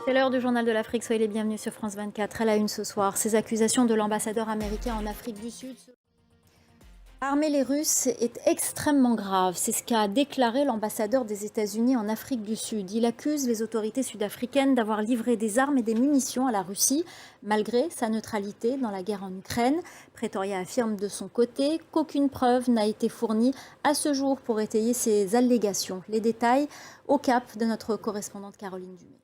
C'est l'heure du journal de l'Afrique, soyez les bienvenus sur France 24. À la une ce soir, ces accusations de l'ambassadeur américain en Afrique du Sud. Armer les Russes est extrêmement grave, c'est ce qu'a déclaré l'ambassadeur des États-Unis en Afrique du Sud. Il accuse les autorités sud-africaines d'avoir livré des armes et des munitions à la Russie, malgré sa neutralité dans la guerre en Ukraine. Pretoria affirme de son côté qu'aucune preuve n'a été fournie à ce jour pour étayer ces allégations. Les détails au cap de notre correspondante Caroline Dumais.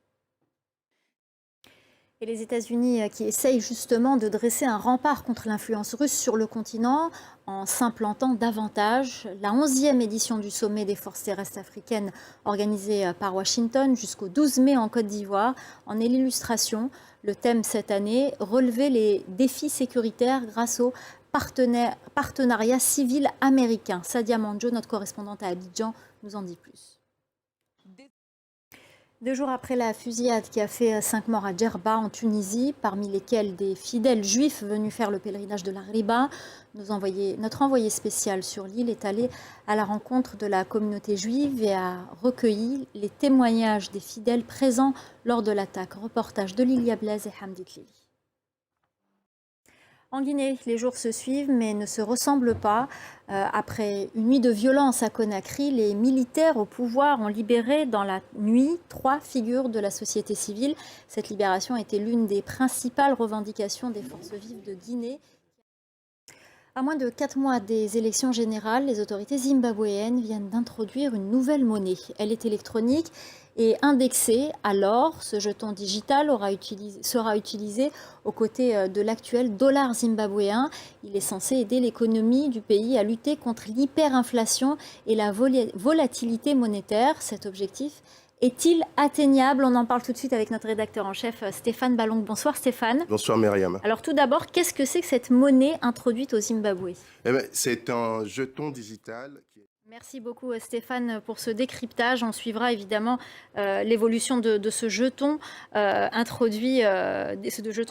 Et les États-Unis qui essayent justement de dresser un rempart contre l'influence russe sur le continent en s'implantant davantage. La 11e édition du sommet des forces terrestres africaines organisée par Washington jusqu'au 12 mai en Côte d'Ivoire en est l'illustration. Le thème cette année, relever les défis sécuritaires grâce au partenariat civil américain. Sadia Mandjo, notre correspondante à Abidjan, nous en dit plus. 2 jours après la fusillade qui a fait 5 morts à Djerba en Tunisie, parmi lesquels des fidèles juifs venus faire le pèlerinage de la Riba, notre envoyé spécial sur l'île est allé à la rencontre de la communauté juive et a recueilli les témoignages des fidèles présents lors de l'attaque. Reportage de Lilia Blaise et Hamdi Tlili. En Guinée, les jours se suivent mais ne se ressemblent pas. Après une nuit de violence à Conakry, les militaires au pouvoir ont libéré dans la nuit 3 figures de la société civile. Cette libération était l'une des principales revendications des forces vives de Guinée. À moins de 4 mois des élections générales, les autorités zimbabwéennes viennent d'introduire une nouvelle monnaie. Elle est électronique et indexée à l'or. Ce jeton digital sera utilisé aux côtés de l'actuel dollar zimbabwéen. Il est censé aider l'économie du pays à lutter contre l'hyperinflation et la volatilité monétaire. Cet objectif est-il atteignable? On en parle tout de suite avec notre rédacteur en chef Stéphane Ballong. Bonsoir Stéphane. Bonsoir Myriam. Alors tout d'abord, qu'est-ce que c'est que cette monnaie introduite au Zimbabwe? C'est un jeton digital. Merci beaucoup Stéphane pour ce décryptage. On suivra évidemment l'évolution de ce jeton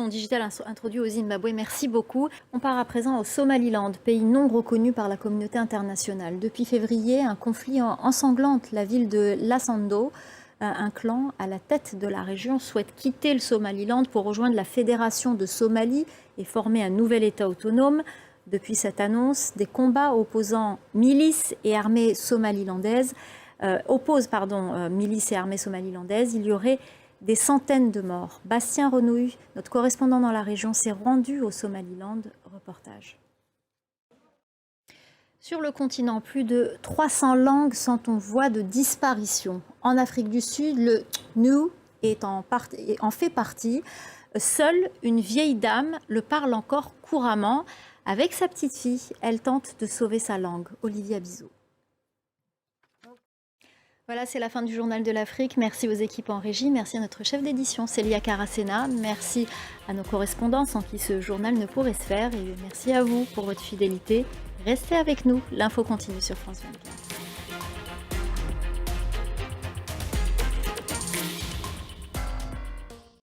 digital introduit au Zimbabwe. Merci beaucoup. On part à présent au Somaliland, pays non reconnu par la communauté internationale. Depuis février, un conflit ensanglante la ville de Lassando. Un clan à la tête de la région souhaite quitter le Somaliland pour rejoindre la Fédération de Somalie et former un nouvel État autonome. Depuis cette annonce, des combats opposant milices et armées somalilandaises, il y aurait des centaines de morts. Bastien Renouille, notre correspondant dans la région, s'est rendu au Somaliland. Reportage. Sur le continent, plus de 300 langues sont en voie de disparition. En Afrique du Sud, le nou en fait partie. Seule une vieille dame le parle encore couramment. Avec sa petite fille, elle tente de sauver sa langue. Olivia Bizot. Voilà, c'est la fin du journal de l'Afrique. Merci aux équipes en régie. Merci à notre chef d'édition, Célia Caracena. Merci à nos correspondants sans qui ce journal ne pourrait se faire. Et merci à vous pour votre fidélité. Restez avec nous. L'info continue sur France 24.